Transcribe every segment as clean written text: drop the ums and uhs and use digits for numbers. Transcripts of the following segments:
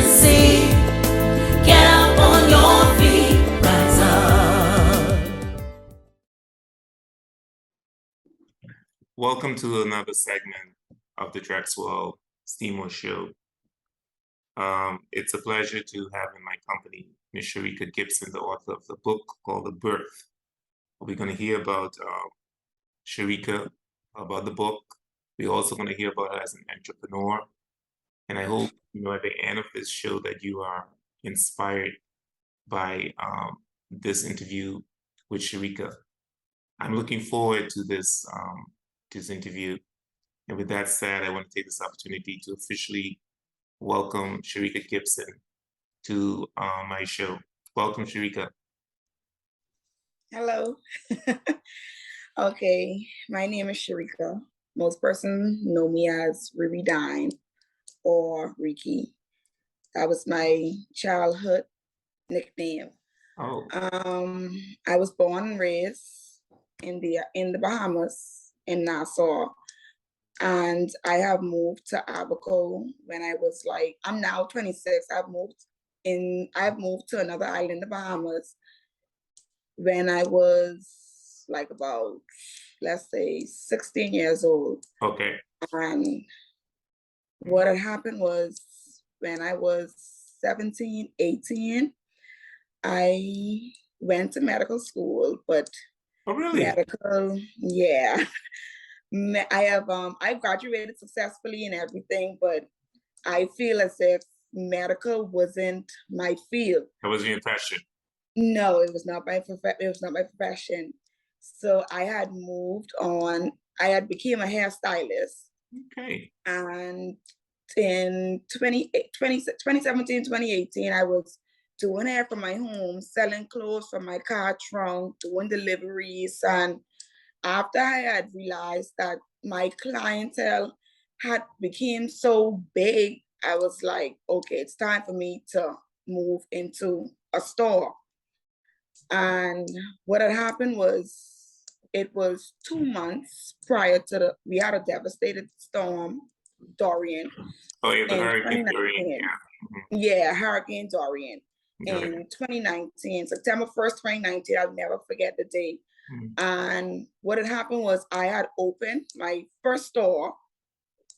see. Get up on your feet, rise up. Welcome to another segment of the Drexwell Steamboat Show. It's a pleasure to have in my company Ms. Sherika Gibson, the author of the book called The Birth. We're going to hear about Sherika, about the book. We're also going to hear about her as an entrepreneur. And I hope, at the end of this show that you are inspired by this interview with Sherika. I'm looking forward to this interview. And with that said, I want to take this opportunity to officially welcome Sherika Gibson to my show. Welcome, Sherika. Hello. Okay, my name is Sherika. Most persons know me as Riri Dine or Riki. That was my childhood nickname. Oh. I was born and raised in the Bahamas, in Nassau. And I have moved to Abaco when I was I'm now 26. I've moved to another island in the Bahamas when I was about, let's say, 16 years old. Okay. And what had happened was when I was 17, 18, I went to medical school, but oh, really? Medical, yeah. I graduated successfully and everything, but I feel as if medical wasn't my field. That wasn't your passion? No, it was not my profession. So I had moved on. I had became a hairstylist. Okay. And in 2017, 2018, I was doing hair from my home, selling clothes from my car trunk, doing deliveries. And after I had realized that my clientele had become so big, I was like, okay, it's time for me to move into a store. And what had happened was, it was 2 months prior to we had a devastated storm, Dorian. Oh, yeah, the Hurricane Dorian. Yeah, Hurricane Dorian. In 2019, September 1st, 2019, I'll never forget the date. And what had happened was I had opened my first store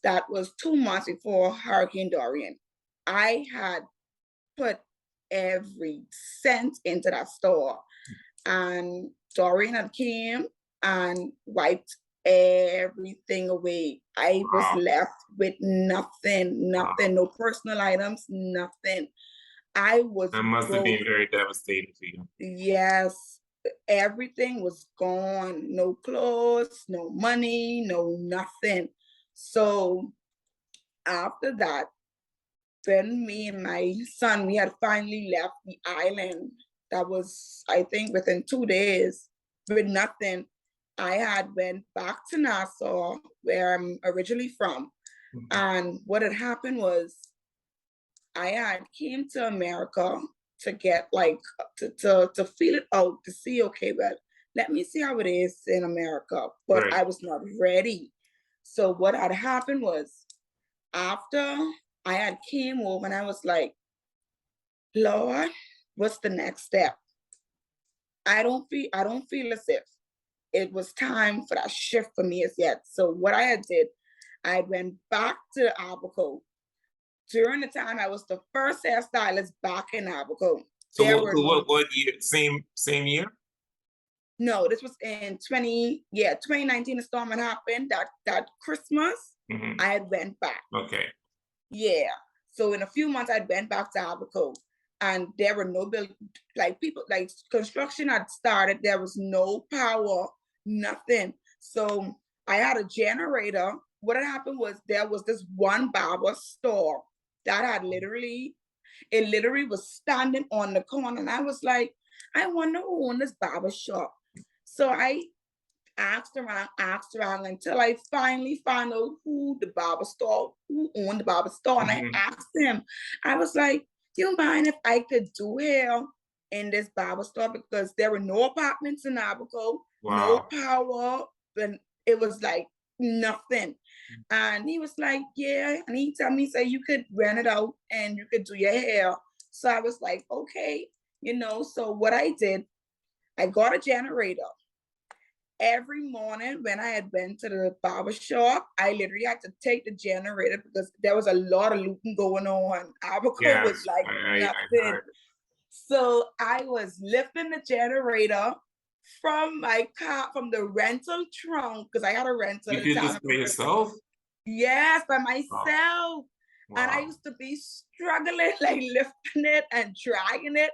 that was 2 months before Hurricane Dorian. I had put every cent into that store, and Dorian had came and wiped everything away. I was left with nothing, no personal items, nothing. I was That must have been very devastating for you. Yes, everything was gone. No clothes, no money, no nothing. So after that, when me and my son, we had finally left the island. That was, I think, within 2 days with nothing. I had went back to Nassau, where I'm originally from. And what had happened was I had came to America to get to feel it out, to see, okay, well, let me see how it is in America. But right. I was not ready. So what had happened was, after I had came over and I was like, Lord, what's the next step? I don't feel as if it was time for that shift for me as yet. So what I had did, I went back to Abaco. During the time, I was the first hairstylist back in Abaco. So what year? Same year? No, this was in 2019. The storm had happened. That Christmas, I had went back. Okay. Yeah. So in a few months, I went back to Abaco, and there were no construction had started. There was no power, nothing. So I had a generator. What had happened was, there was this one barber store that had literally was standing on the corner. And I was like, I wonder who owned this barber shop. So I asked around until I finally found out who owned the barber store. And I asked him, I was like, you mind if I could do hair in this barber store? Because there were no apartments in Abaco, no power, and it was like nothing. And he was like, yeah. And he told me, say, you could rent it out and you could do your hair. So I was like, okay, so what I did, I got a generator. Every morning when I had went to the barber shop, I literally had to take the generator because there was a lot of looting going on. Abaco was Yes, like I nothing. heard. So I was lifting the generator from my car, from the rental trunk, because I had a rental You at the did this time. by yourself? Yes, by Wow. myself. And I Wow. used to be struggling, like lifting it and dragging it,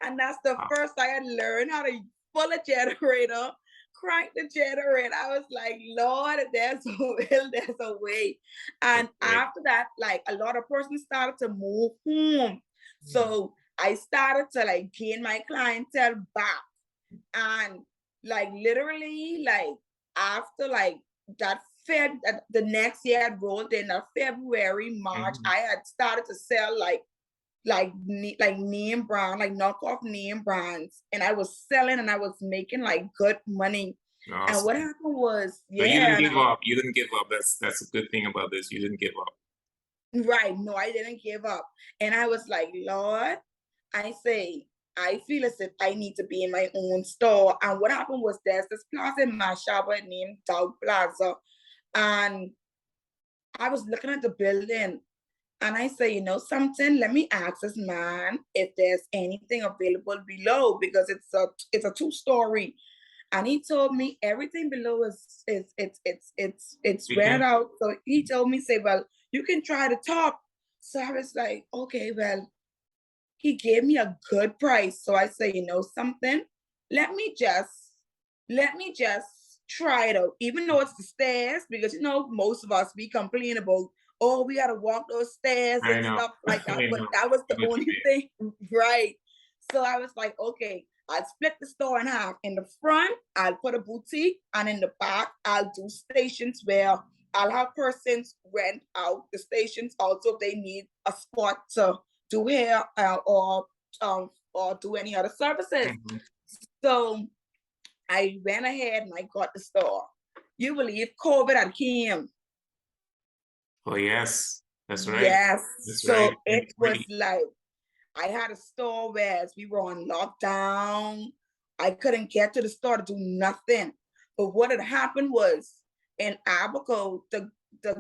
And that's the Wow. first I had learned how to pull a generator, crank the generator. I was like, Lord, there's a will, there's a way. And Okay. after that, like a lot of persons started to move home. So I started to like gain my clientele back. And like literally, like after like that the next year I rolled in February, March, I had started to sell like name brand, like knockoff name brands, and I was selling and I was making like good money. Awesome. And what happened was, So you yeah, didn't give up. You didn't give up. That's a good thing about this. You didn't give up. right? No, I didn't give up, and I was like, Lord, I say, I feel as if I need to be in my own store. And what happened was there's this plaza in Mashaba named Dog Plaza, and I was looking at the building. And I say, something, let me ask this man if there's anything available below because it's a 2-story. And he told me everything below is it's rented out. So he told me, say, well, you can try the top. So I was like, okay, well, he gave me a good price. So I say, something, let me just try it out, even though it's the stairs, because most of us we complain about, oh, we gotta walk those stairs and stuff like that. But that was the only thing, right? So I was like, okay, I'll split the store in half. In the front, I'll put a boutique, and in the back, I'll do stations where I'll have persons rent out the stations also if they need a spot to do hair or do any other services. So I went ahead and I got the store. You believe COVID had came? Oh yes, that's right. Yes. That's so right. it was like I had a store where we were on lockdown. I couldn't get to the store to do nothing. But what had happened was in Abaco, the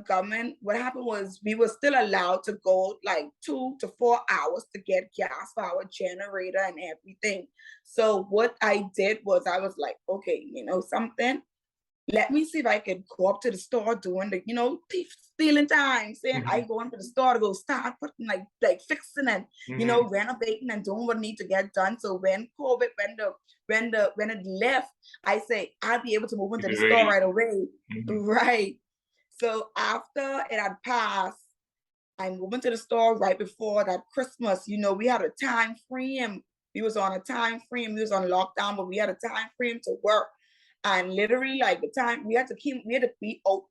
government, what happened was we were still allowed to go like 2 to 4 hours to get gas for our generator and everything. So what I did was I was like, okay, something, let me see if I could go up to the store doing the, thief stealing time, saying I go into the store to go start putting like fixing and renovating and doing what need to get done. So when COVID, when it left, I say I'll be able to move into the store right away. Right. So after it had passed, I moved into the store right before that Christmas. We had a time frame. We was on a time frame. We was on lockdown, but we had a time frame to work. And literally, like the time we had to be out.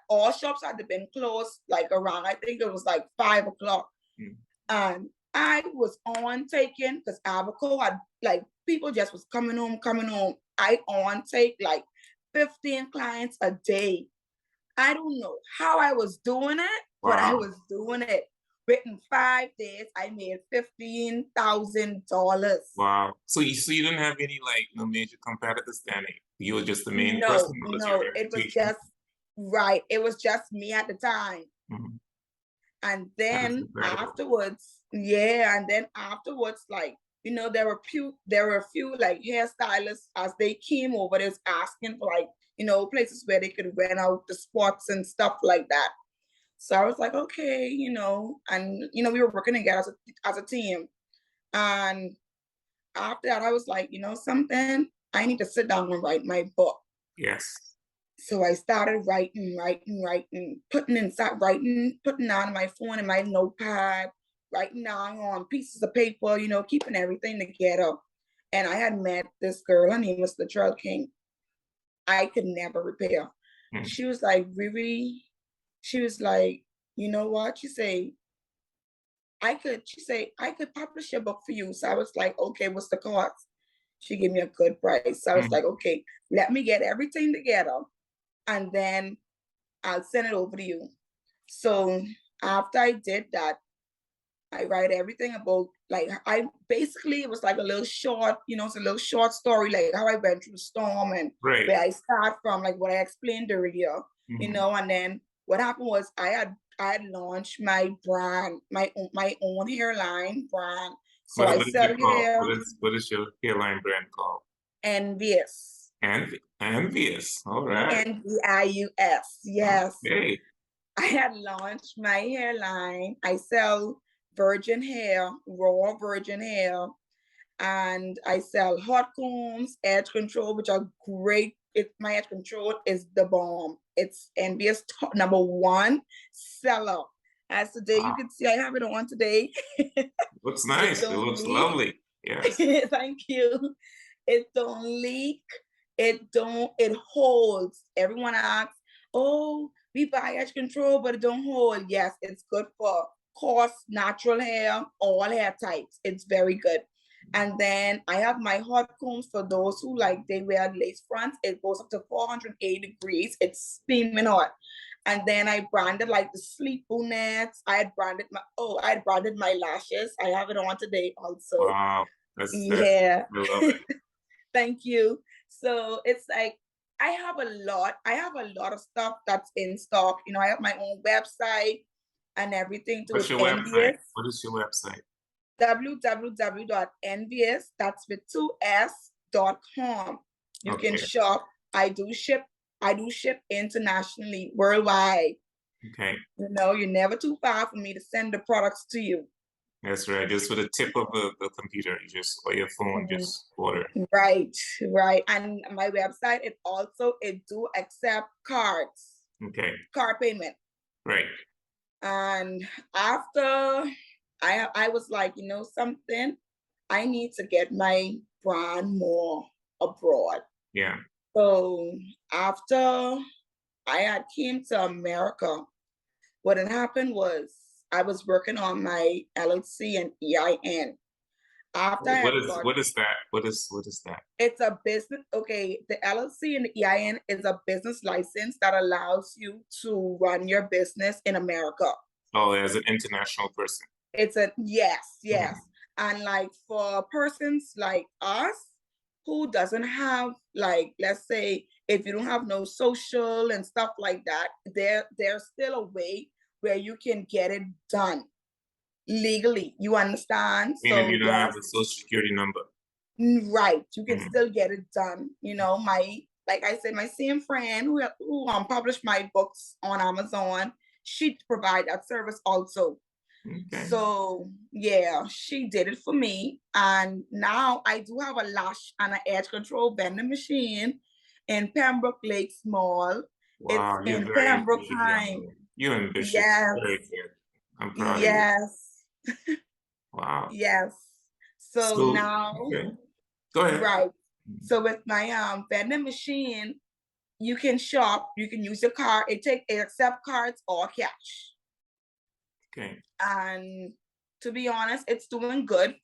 All shops had to been closed like around, I think it was like 5 o'clock. And I was on taking because Abaco had like people just was coming home. I on take like 15 clients a day. I don't know how I was doing it, but I was doing it. Within 5 days, I made $15,000. Wow. So you didn't have any like no major competitors standing. You were just the main No, person. it was just right. It was just me at the time. And then afterwards, like there were a few like hairstylists as they came over. They was asking for like places where they could rent out the spots and stuff like that. So I was like, okay, and we were working together as a team. And after that, I was like, something, I need to sit down and write my book. Yes. So I started writing, putting down my phone and my notepad, writing down on pieces of paper, keeping everything together. And I had met this girl, her name was the Drug King. I could never repair. She was like, Riri, she was like, you know what? She said, I could publish your book for you. So I was like, okay, what's the cost? She gave me a good price. So I was like, okay, let me get everything together. And then I'll send it over to you. So after I did that, I write everything about, like, I basically, it was like a little short, it's a little short story, like how I went through the storm and Right. where I start from, like what I explained earlier, Mhm. and then what happened was I had launched my brand, my own hairline brand. So What I is it sell called? hair, What is your hairline brand called? envious, Envious. All right. NVIUS. Yes. Okay. I had launched my hairline. I sell virgin hair, raw virgin hair, and I sell hot combs, edge control, which are great. My edge control is the bomb. It's Envious number one seller. As today, you Wow. can see I have it on today. Looks It nice. It don't looks leak. lovely. Yes. Thank you. It don't leak. It holds. Everyone asks, oh, we buy edge control, but it don't hold. Yes, it's good for coarse, natural hair, all hair types. It's very good. And then I have my hot combs for those who they wear lace fronts. It goes up to 480 degrees. It's steaming hot. And then I branded like the sleep brunettes. I had branded my lashes. I have it on today also. Wow. That's Yeah. I love it. Thank you. So it's like I have a lot of stuff that's in stock. I have my own website and everything to What's it. your website? Envious. What is your website? www.envious, that's with 2s.com. You can Okay. shop. I do ship internationally, worldwide. Okay. You're never too far for me to send the products to you. That's right. Just with the tip of the computer, or your phone, just order. Right. And my website, it do accept cards, Okay. card payment. Right. And after I was like, something, I need to get my brand more abroad. Yeah. So after I had came to America, what had happened was I was working on my LLC and EIN. After I had got, What is that? What is that? it's a business. Okay, the LLC and the EIN is a business license that allows you to run your business in America. Oh, as an international person. It's a yes. And like for persons like us who doesn't have, like, let's say if you don't have no social and stuff like that, there's still a way where you can get it done legally. You understand? Even if So you don't have yes, the social security number. right. You can Mhm. still get it done. Like I said, my same friend who published my books on Amazon, she provide that service also. Okay. So yeah, she did it for me. And now I do have a lash and an edge control vending machine in Pembroke Lakes Mall. Wow, It's you're in very Pembroke ambitious, young Pine. lady. You're ambitious. Yes, Very good. I'm proud of you. yes, Wow. yes. So So, now, okay. Go ahead. right. So with my vending machine, you can shop, you can use your card. It accept cards or cash. Okay. And to be honest, it's doing good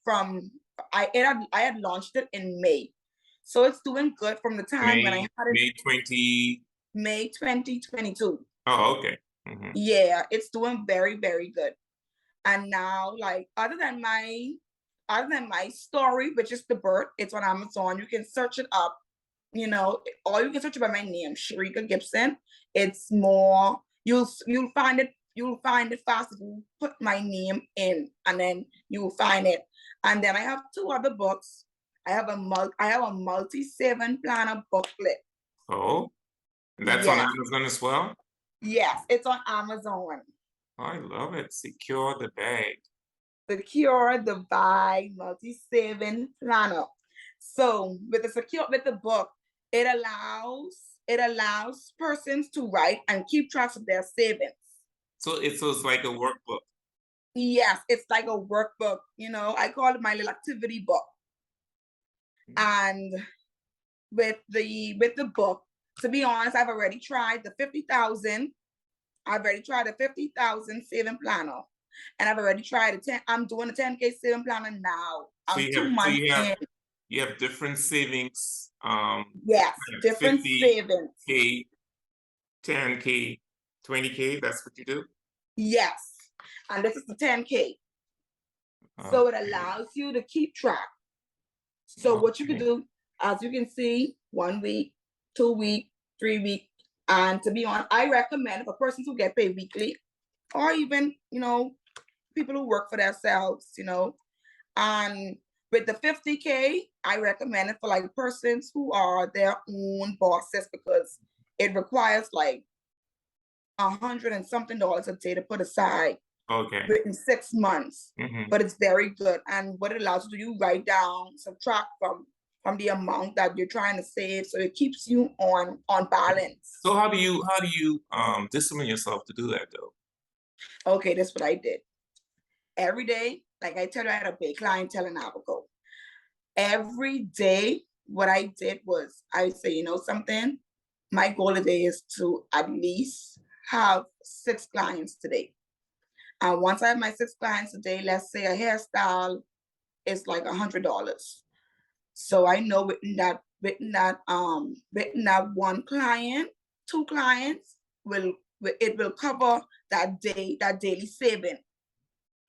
I had launched it in May. So it's doing good from the time when I had it. May 2022. Oh, okay. Mm-hmm. Yeah, it's doing very, very good. And now, like, other than my story, which is the birth, it's on Amazon. You can search it up, or you can search it by my name, Sherika Gibson. It's more, you'll find it fast if you put my name in, and then you'll find it. And then I have two other books. I have a multi-saving planner booklet. Oh, that's on Amazon as well? Yes, it's on Amazon. I love it. Secure the bag. Secure the bag multi-saving planner. So with the book, it allows persons to write and keep track of their savings. So it's like a workbook. Yes, it's like a workbook. I call it my little activity book. And with the book, to be honest, I've already tried the 50,000. I've already tried a 50,000 saving planner. And I've already tried I'm doing a 10K saving planner now. I'm 2 months in. You have different savings. Yes, different 50K, savings. 10K. 20K, that's what you do? Yes. And this is the 10K. So it Okay. allows you to keep track. So what you can Okay. do, as you can see, 1 week, 2 week, 3 week. And to be honest, I recommend for persons who get paid weekly, or even, people who work for themselves, and with the 50K, I recommend it for like persons who are their own bosses, because it requires like $100 and something a day to put aside Okay. within 6 months. Mhm. But it's very good. And what it allows you to do, you write down, subtract from the amount that you're trying to save, so it keeps you on balance. So how do you discipline yourself to do that though? Okay, that's what I did. Every day, like I tell you, I had a big clientele in Abaco. Every day, what I did was I would say, something, my goal today is to at least have 6 clients today. And once I have my 6 clients a day, let's say a hairstyle is like $100. So I know within that one client, 2 clients it will cover that daily saving.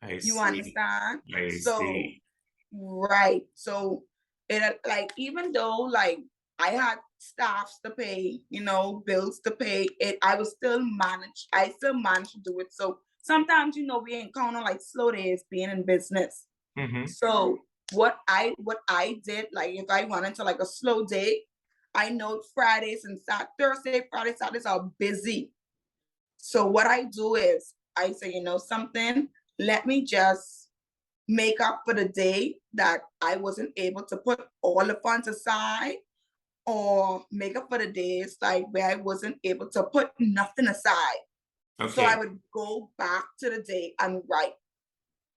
I You see. understand? I So see. right. So it, like, even though like I had staffs to pay, bills to pay, I still managed to do it. So sometimes, we encounter like slow days being in business. Mhm. So what I did, like if I went into like a slow day, I know Fridays and Thursday, Friday, Saturdays are busy. So what I do is I say, something, let me just make up for the day that I wasn't able to put all the funds aside, or make up for the days like where I wasn't able to put nothing aside. So I Okay. would go back to the day and write.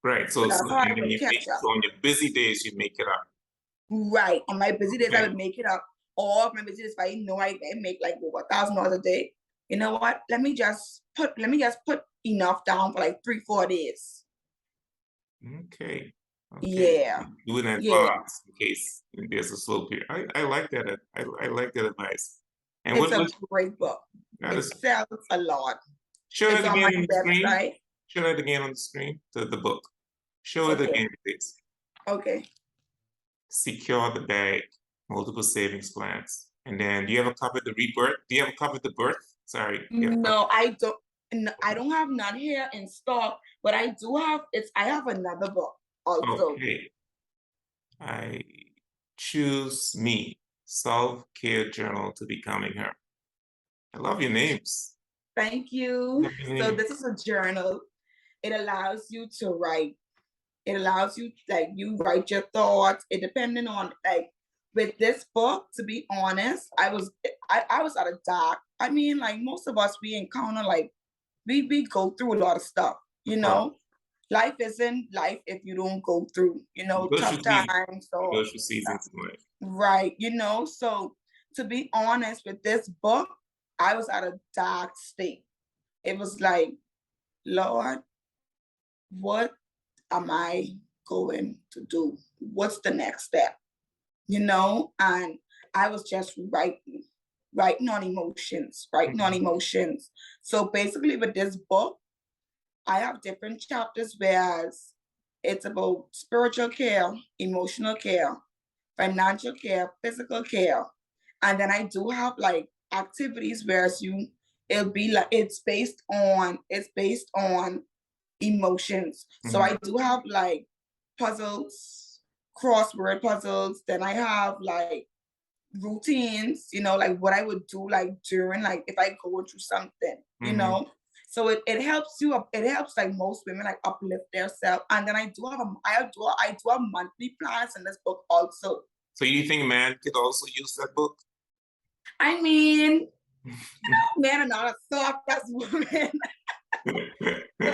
Right. So So that's how I and then would catch up. so on your busy days you make it up. Right. On my busy days, I Okay. would make it up. Or my busy days, if I know I make like over $1,000 a day, you know what? Let me just put enough down for like 3-4 days. Okay. Okay. Yeah. Do it in Yeah. advance in case there's a slow period. I like that. I like that advice. And It's a what great book. that It is sells a lot. show It's it on my again on the screen. website. Show it again on the screen, the book. Show it Okay. again, please. Okay. Secure the bag, multiple savings plans. And then do you have a copy of the rebirth? Do you have a copy of the birth? Sorry. Do you have a copy? No, I don't. I don't have none here in stock, but I do have. I have another book also. Okay. I choose me, self-care journal to becoming her. I love your names. Thank you. Love your So names. this is a journal. It allows you to write. It allows you, like, you write your thoughts. It depending on, like, with this book, to be honest, I was at a dark. I mean, like most of us, we encounter like we go through a lot of stuff. Life isn't life if you don't go through, tough times or Go through seasons in life. right. So to be honest, with this book, I was at a dark state. It was like, Lord, what am I going to do? What's the next step? And I was just writing on emotions, So basically with this book, I have different chapters, whereas it's about spiritual care, emotional care, financial care, physical care. And then I do have like activities, whereas it'll be like it's based on emotions. So I do have like puzzles, crossword puzzles. Then I have like routines, like what I would do like during, like if I go through something. So it helps you up, it helps like most women like uplift themselves. And then I do have monthly plans in this book also. So you think man could also use that book? I mean, men are not as soft as women. So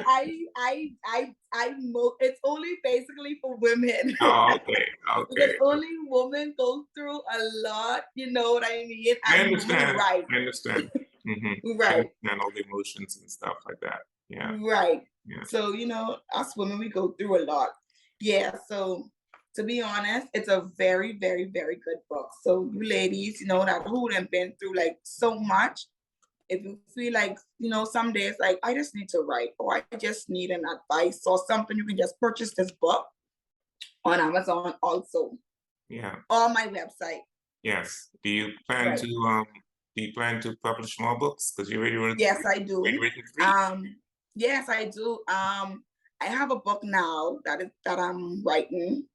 it's only basically for women. Oh, okay. Because only women go through a lot, you know what I mean? I And understand. right. I understand. I Right. understand all the emotions and stuff like that. Yeah. Right. Yeah. So, us women, we go through a lot. Yeah. So to be honest, it's a very, very, very good book. So you ladies, that who have been through like so much, if you feel like, some days like I just need to write, or I just need an advice or something, you can just purchase this book on Amazon also, Yeah. or my website. Yes. Do you plan Right. to publish more books? Because you already wrote Yes, I do. written three. Yes, I do. I have a book now that I'm writing.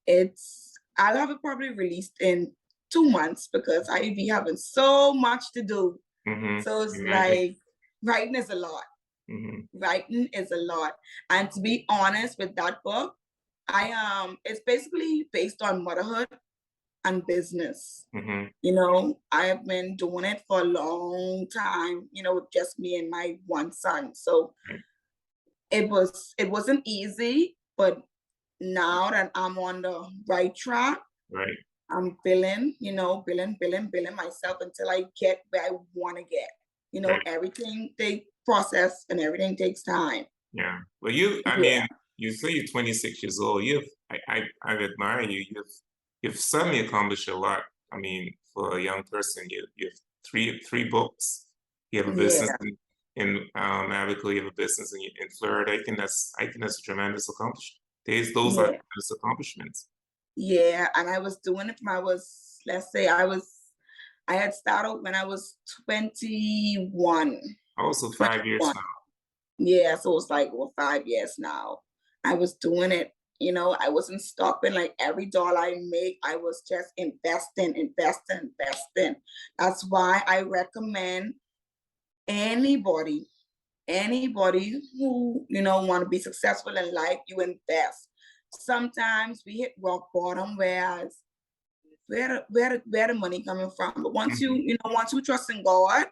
I'll have it probably released in 2 months because I be having so much to do. So it's Imagine. like writing is a lot. Writing is a lot. And to be honest with that book, it's basically based on motherhood and business. I have been doing it for a long time, with just me and my one son. So it wasn't easy, but now that I'm on the right track, Right. I'm billing myself until I get where I want to get. Right. Everything takes process and everything takes time. Yeah. Well, I mean, you say you're 26 years old. I admire you. You've suddenly accomplished a lot. I mean, for a young person, you have three books. You have a business in Abico. You have a business in Florida. I think that's a tremendous accomplishment. Those are tremendous accomplishments. Yeah, and I was doing it when I had started when I was 21. Also 5 years now. Yeah, so it's like 5 years now. I was doing it, I wasn't stopping. Like every dollar I make, I was just investing. That's why I recommend anybody who, want to be successful in life, you invest. Sometimes we hit rock bottom, whereas where the money coming from? But once once you trust in God,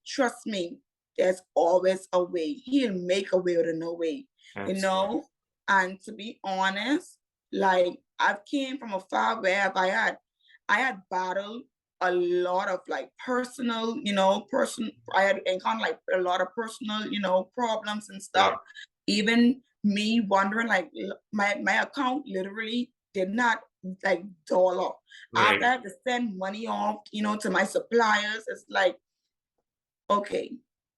trust me, there's always a way. He'll make a way out of no way. Absolutely. And to be honest, like I've came from a far where I had battled a lot of like personal, I had encountered like a lot of personal, problems and stuff. Right. Even me wondering, like my account literally did not like dollar. Right. After I had to send money off, to my suppliers, it's like, okay,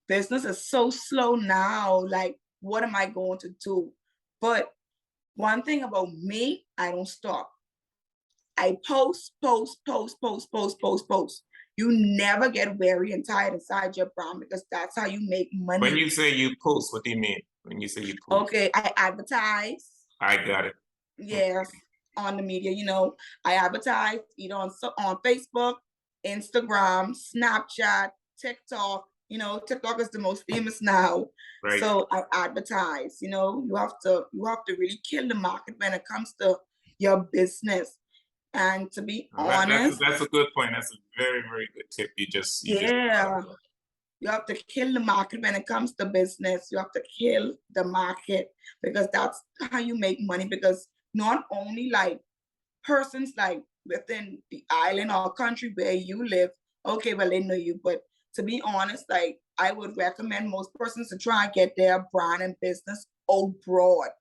business is so slow now. Like, what am I going to do? But one thing about me, I don't stop. I post. You never get weary and tired inside your brain because that's how you make money. When you say you post, what do you mean? When you say you post? Okay, I advertise. I got it. Yes, on the media, I advertise either on Facebook, Instagram, Snapchat, TikTok. TikTok is the most famous now. Right. So I advertise. You have to really kill the market when it comes to your business. And to be honest, that's a good point. That's a very, very good tip. You have to kill the market when it comes to business. You have to kill the market because that's how you make money. Because not only like persons like within the island or country where you live, okay, well, they know you. But to be honest, like I would recommend most persons to try and get their brand and business abroad,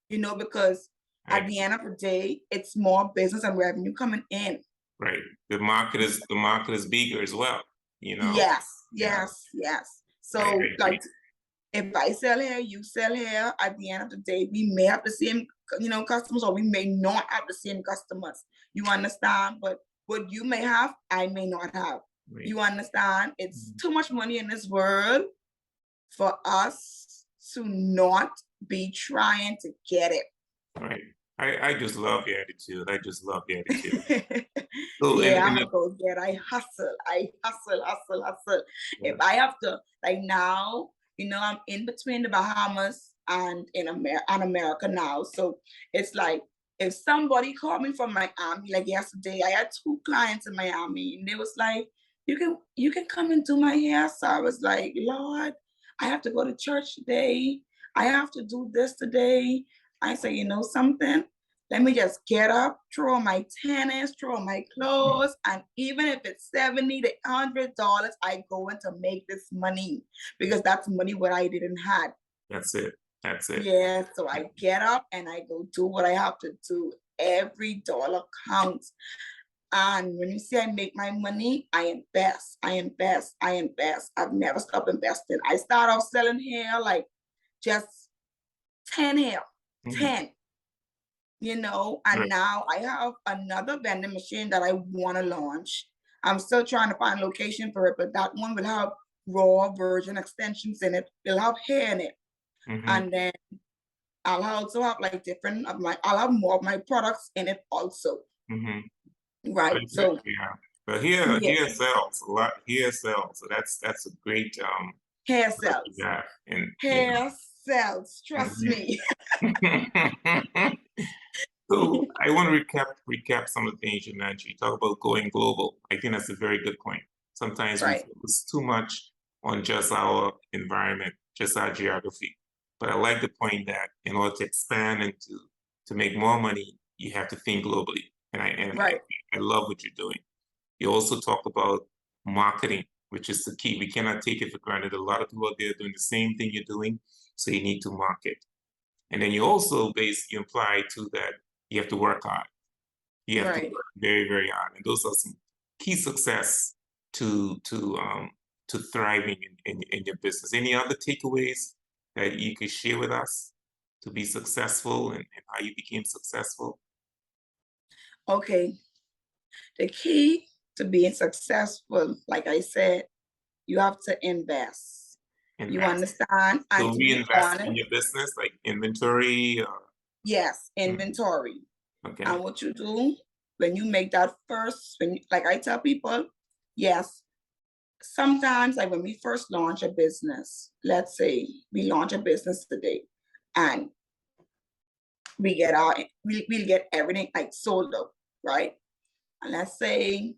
because at the end of the day, it's more business and revenue coming in. Right. The market is bigger as well, Yes. So like if I sell here, you sell here, at the end of the day, we may have the same, customers, or we may not have the same customers. You understand? But what you may have, I may not have. Right. You understand? It's too much money in this world for us to not be trying to get it. Right. I just love your attitude. So, I'm a go-getter. I hustle. Yeah. If I have to, like now, I'm in between the Bahamas and in America now. So it's like if somebody called me from Miami, like yesterday, I had 2 clients in Miami, and they was like, "You can come and do my hair." So I was like, "Lord, I have to go to church today. I have to do this today." I say, something? Let me just get up, throw on my tennis, throw on my clothes, and even if it's $70 to $100, I go in to make this money because that's money what I didn't have. That's it. Yeah, so I get up and I go do what I have to do. Every dollar counts. And when you see I make my money, I invest, I invest, I invest. I've never stopped investing. I start off selling hair, like just 10 hair, Mhm. 10, and Right. now I have another vending machine that I want to launch. I'm still trying to find a location for it, but that one will have raw virgin extensions in it. It'll have hair in it. Mhm. And then I'll also have like I'll have more of my products in it also. Mhm. Right. So Yeah. But here yes, sells a lot. Here sells. So that's a great hair product you sells. got. And Hair sells, trust Mhm. me. So I want to recap some of the things you mentioned. You talk about going global. I think that's a very good point. Sometimes we Right, focus too much on just our environment, just our geography. But I like the point that in order to expand and to make more money, you have to think globally. right, I love what you're doing. You also talk about marketing, which is the key. We cannot take it for granted. A lot of people out there doing the same thing you're doing, so you need to market. And then you also you imply too that you have to work hard. You have to right. work very, very hard. And those are some key success to thriving in your business. Any other takeaways that you could share with us to be successful and how you became successful? Okay. The key to being successful, like I said, you have to invest. You Invest. understand? And So to be reinvest in honest, your business, like inventory. yes, Mm, inventory. okay. And what you do when you make that first, like I tell people, yes, sometimes like when we first launch a business, let's say we launch a business today and we'll get everything like sold out, right? And let's say,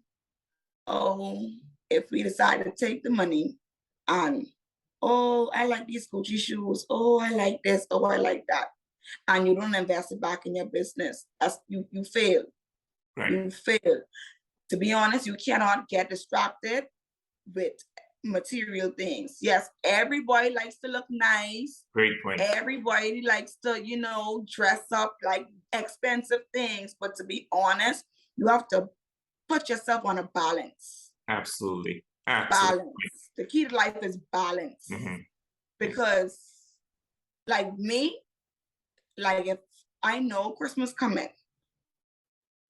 oh, if we decide to take the money and, oh, I like these Gucci shoes, oh, I like this, oh, I like that, and you don't invest it back in your business, that's you fail. Right. You fail. To be honest, you cannot get distracted with material things. Yes, everybody likes to look nice. Great point. Everybody likes to, dress up like expensive things. But to be honest, you have to put yourself on a balance. Absolutely. Absolutely. Balance. The key to life is balance. Mhm. Because, like me, like if I know Christmas coming,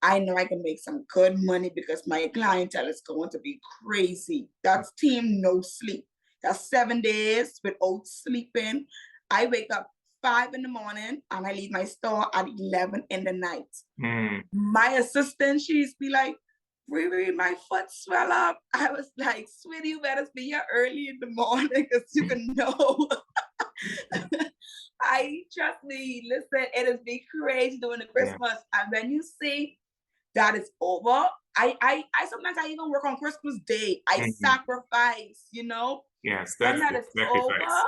I know I can make some good money because my clientele is going to be crazy. That's team no sleep. That's 7 days without sleeping. I wake up 5 in the morning and I leave my store at 11 in the night. Mm. My assistant, she's be like, Riri, my foot swell up. I was like, sweetie, you better be here early in the morning because you can know. I trust me, listen, it is be crazy during the Yeah. Christmas. And when you see that is over, I sometimes I even work on Christmas Day. I Mhm. sacrifice, Yes, when that's that the is over, sacrifice.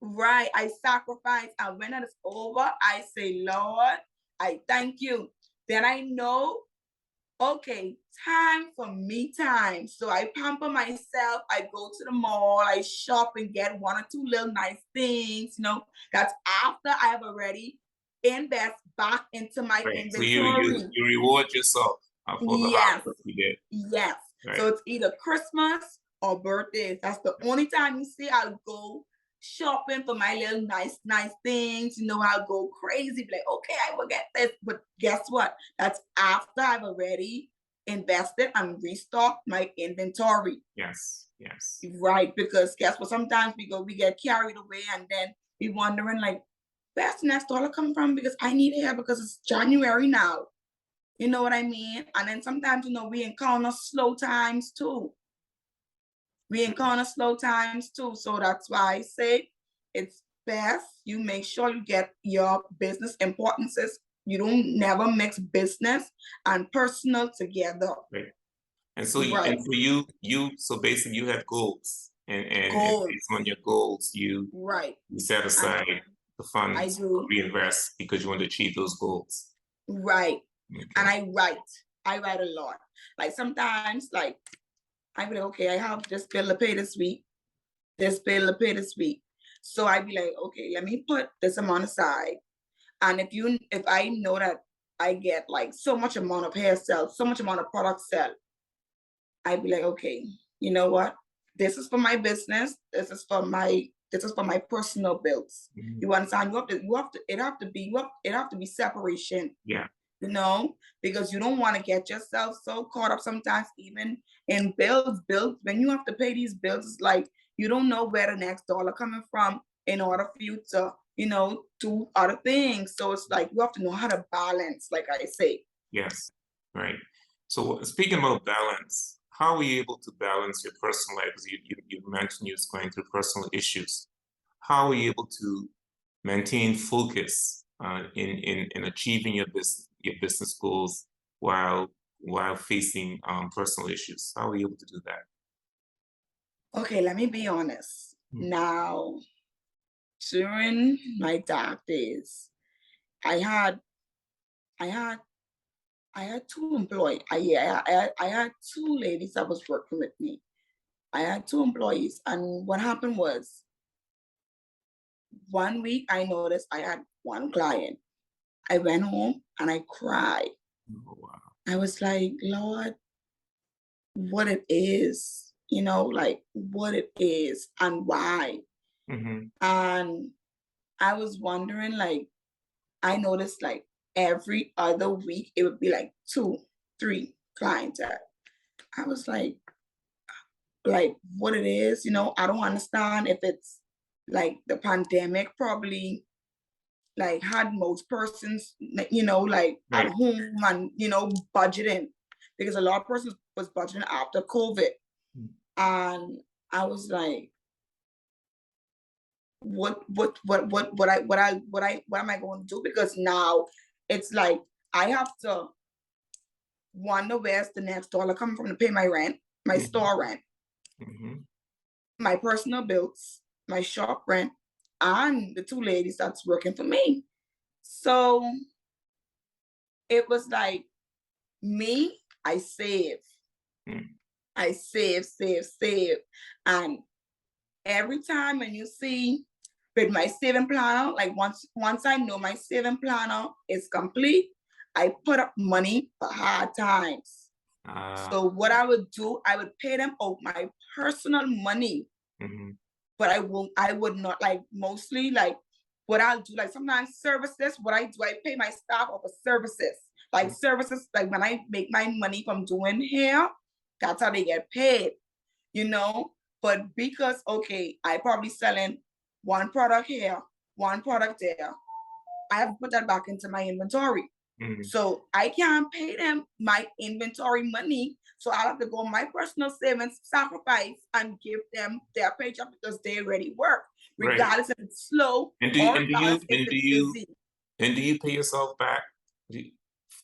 right? I sacrifice, and when that is over, I say, Lord, I thank you. Then I know, okay, time for me time. So I pamper myself. I go to the mall. I shop and get one or two little nice things. That's after I have already invest back into my Right. So inventory. you reward yourself for the hard Yes, work you did. yes. So Right. it's either Christmas or birthdays. That's the only time you see I'll go shopping for my little nice things. I'll go crazy, be like, okay, I will get this. But guess what? That's after I've already invested and restocked my inventory. Yes. Yes. Right. Because guess what? Sometimes we get carried away and then we wondering like, where's the next dollar come from? Because I need hair because it's January now. You know what I mean? And then sometimes, we encounter slow times too. So that's why I say it's best you make sure you get your business importances. You don't never mix business and personal together. Right. And Right. so basically you have goals and Goals. based on your goals, you Right. set aside the I funds or do. reinvest because you want to achieve those goals. Right. Okay. And I write a lot. Like sometimes, like I be like, okay, I have this bill to pay this week. So I'd be like, okay, let me put this amount aside. And if I know that I get like so much amount of hair sell, so much amount of product sell, I'd be like, okay, you know what? This is for my business. This is for my personal bills. Mhm. You understand? It have to be separation, Yeah. you know, because you don't want to get yourself so caught up sometimes even in bills. When you have to pay these bills, it's like you don't know where the next dollar coming from in order for you to, you know, do other things. So it's like you have to know how to balance, like I say. Yes. Right. So speaking about balance, how are you able to balance your personal life? Because you mentioned you was going through personal issues. How are you able to maintain focus in achieving your business goals while facing personal issues? How are you able to do that? Okay, let me be honest. Mm. Now, during my dark days, I had I had I had two employees. I had two ladies that was working with me. I had two employees, and what happened was one week I noticed I had one client. I went home and I cried. Oh, wow. I was like, Lord, what it is, you know, like what it is and why. Mm-hmm. And I was wondering, like, I noticed like every other week it would be like 2, 3 clients. I was like what it is, you know, I don't understand if it's like the pandemic probably like had most persons, you know, like at Right. home and, you know, budgeting because a lot of persons was budgeting after COVID. Mm. And I was like, what am I going to do? Because now it's like I have to wonder where's the next dollar coming from to pay my rent, my Mhm. store rent, Mhm. my personal bills, my shop rent, and the two ladies that's working for me. So it was like me, I save. Mm. I save. And every time when you see with my saving planner, like once I know my saving planner is complete, I put up money for hard times. Uh, So what I would do, I would pay them out my personal money, mhm. but I would not like mostly like what I'll do, like sometimes services, what I do, I pay my staff over services. Like services, like when I make my money from doing hair, that's how they get paid, you know? But because okay, I probably selling one product here, one product there, I have to put that back into my inventory. Mhm. So I can't pay them my inventory money. So I have to go on my personal savings, sacrifice, and give them their paycheck because they already work, Right. regardless if it's slow And do or and do you regardless if and do it's you busy. and do you pay yourself back?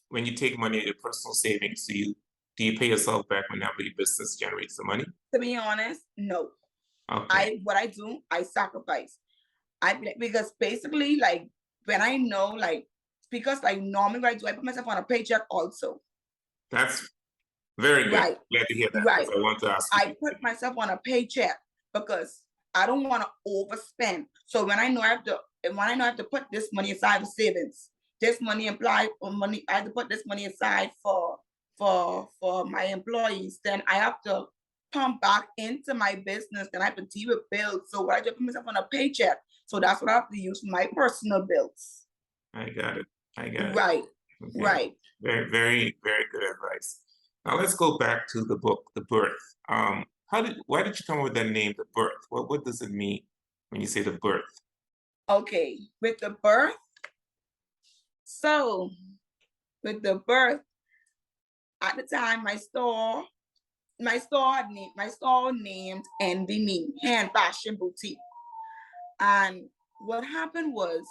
When you take money in your personal savings, do you pay yourself back whenever your business generates the money? To be honest, no. Okay. What I do, I sacrifice. Because basically, like when I know, like because like normally what I do, I put myself on a paycheck also. That's very good. Right, Glad to hear that right. because I want to ask I you. put myself on a paycheck because I don't want to overspend. So when I know I have to, and when I know I have to put this money aside for savings, this money implied or money, I have to put this money aside for my employees. Then I have to pump back into my business. Then I have to deal with bills. So what I just put myself on a paycheck. So that's what I have to use for my personal bills. I got it. I got it. Right, Okay. right. Very, very, very good advice. Now let's go back to the book, The Birth. Why did you come up with that name, The Birth? What does it mean when you say the birth? Okay, with the birth. So with the birth, at the time my store named Envy Me Hand Fashion Boutique. And what happened was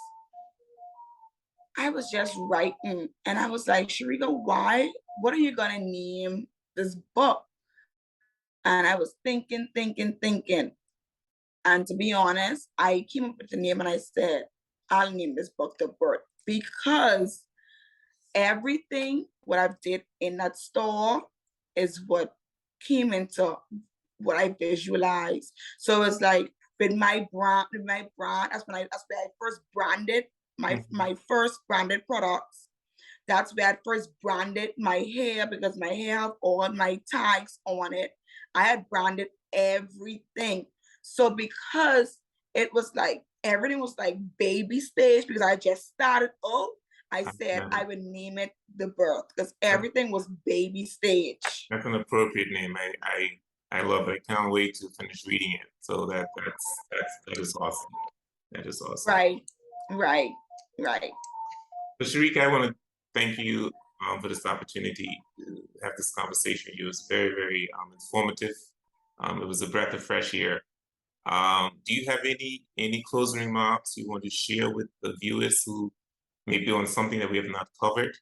I was just writing and I was like, Sherika, what are you gonna name this book? And I was thinking. And to be honest, I came up with the name and I said, I'll name this book The Birth because everything what I did in that store is what came into what I visualized. So it's like with my brand, that's where I first branded my Mhm. first branded products. That's where I first branded my hair, because my hair have all my tags on it. I had branded everything. So because it was like, everything was like baby stage, because I just started out, I said I would name it The Birth, because everything was baby stage. That's an appropriate name. I love it. I can't wait to finish reading it. So that is awesome. That is awesome. Right. But Sherika, I want to thank you for this opportunity to have this conversation with you. It was very, very informative. It was a breath of fresh air. Do you have any closing remarks you want to share with the viewers who may be on something that we have not covered?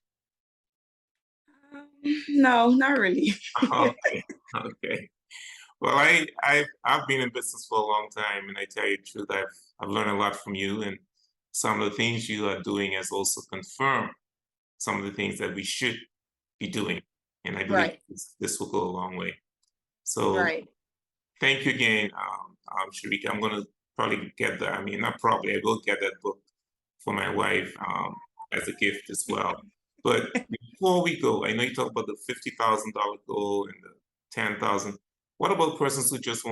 No, not really. Okay. Well, I've been in business for a long time, and I tell you the truth, I've learned a lot from you, and some of the things you are doing has also confirmed some of the things that we should be doing, and I believe this will go a long way. So thank you again, Sherika. I'm going to probably get that. I mean, not probably. I will get that book for my wife as a gift as well. But before we go, I know you talked about the $50,000 goal and the 10,000. What about persons who just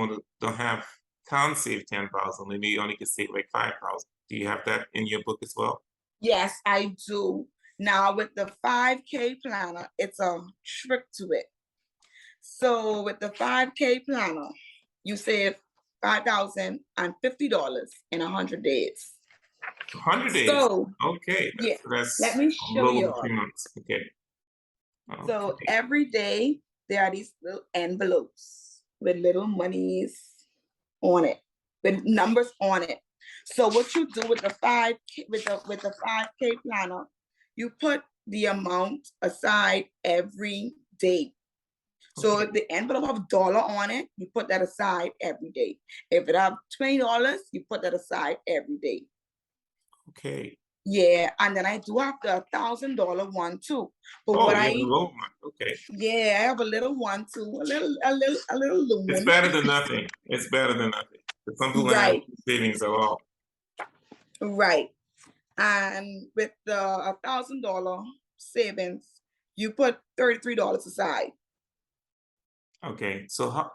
can't save 10,000? Maybe only can save like 5,000. Do you have that in your book as well? Yes, I do. Now with the 5K planner, it's a trick to it. So with the 5K planner, you save $5,050 in 100 days. 100 days. So okay. That's let me show you. 3 months. Okay. So every day there are these little envelopes with little monies on it, with numbers on it. So what you do with the 5K with the 5K planner, you put the amount aside every day. So if the envelope have $1 on it, you put that aside every day. If it have $20, you put that aside every day. Okay. Yeah, and then I do have the $1,000 one too. But okay. Yeah, I have a little one too, a little loon. It's better than nothing. It's better than nothing. Some people have savings at all. Right. And with the $1,000 savings, you put $33 aside. Okay, so how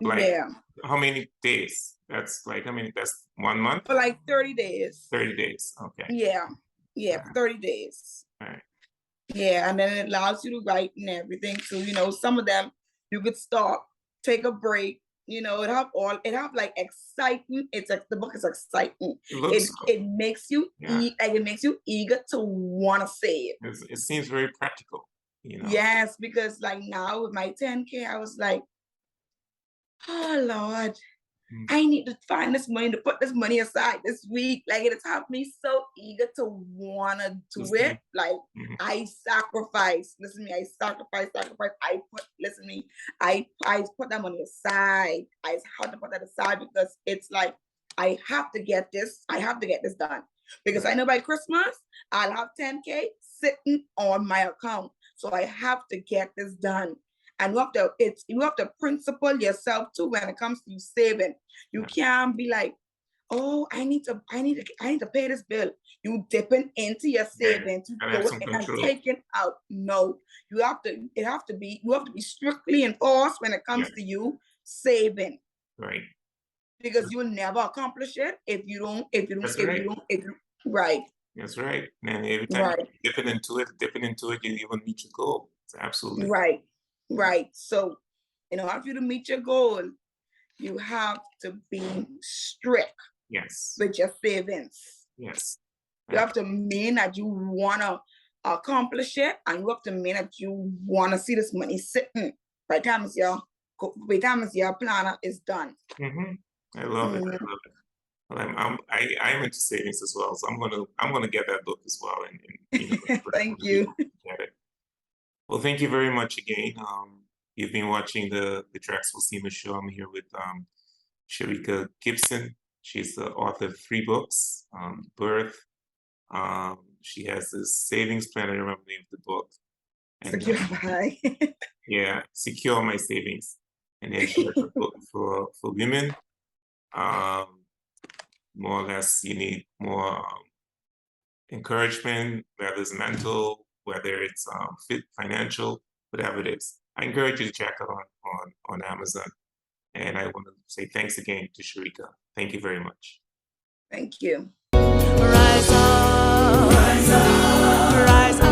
many days? That's like, that's 1 month? For like 30 days. 30 days, okay. Yeah, 30 days. All right. Yeah, and then it allows you to write and everything. So, some of them you could stop, take a break. It have like exciting. The book is exciting. It makes you it makes you eager to want to save. It seems very practical, Yes, because like now with my 10K, I was like, oh Lord, I need to find this money, to put this money aside this week. Like, it has had me so eager to wanna do it. Like, I sacrifice. Listen to me, I sacrifice. I put that money aside. I have to put that aside because it's like, I have to get this done. Because I know by Christmas, I'll have 10K sitting on my account. So I have to get this done. And you have to principle yourself too when it comes to you saving. You can't be like, oh, I need to pay this bill. You dipping into your savings, you go and taking out. No, you have to be strictly enforced when it comes to you saving. Right. Because you will never accomplish it if you don't. Right. That's right. And every time you're dipping into it, you will meet your goal. It's absolutely right. So, in order for you to meet your goal, you have to be strict. Yes. With your savings. Yes. You have to mean that you want to accomplish it, and you have to mean that you want to see this money sitting by the time your planner is done. I love it. Well, I'm into savings as well, so I'm gonna get that book as well. And thank you. Get it. Well, thank you very much again. You've been watching the Drexel Seaman Show. I'm here with Sherika Gibson. She's the author of 3 books, Birth. She has this savings plan. I remember the name of the book. And, yeah, Secure My Savings. And then she has a book for women. More or less, you need more encouragement, whether it's mental, whether it's fit financial, whatever it is. I encourage you to check it on Amazon. And I want to say thanks again to Sherika. Thank you very much. Thank you. Rise up, rise up, rise up.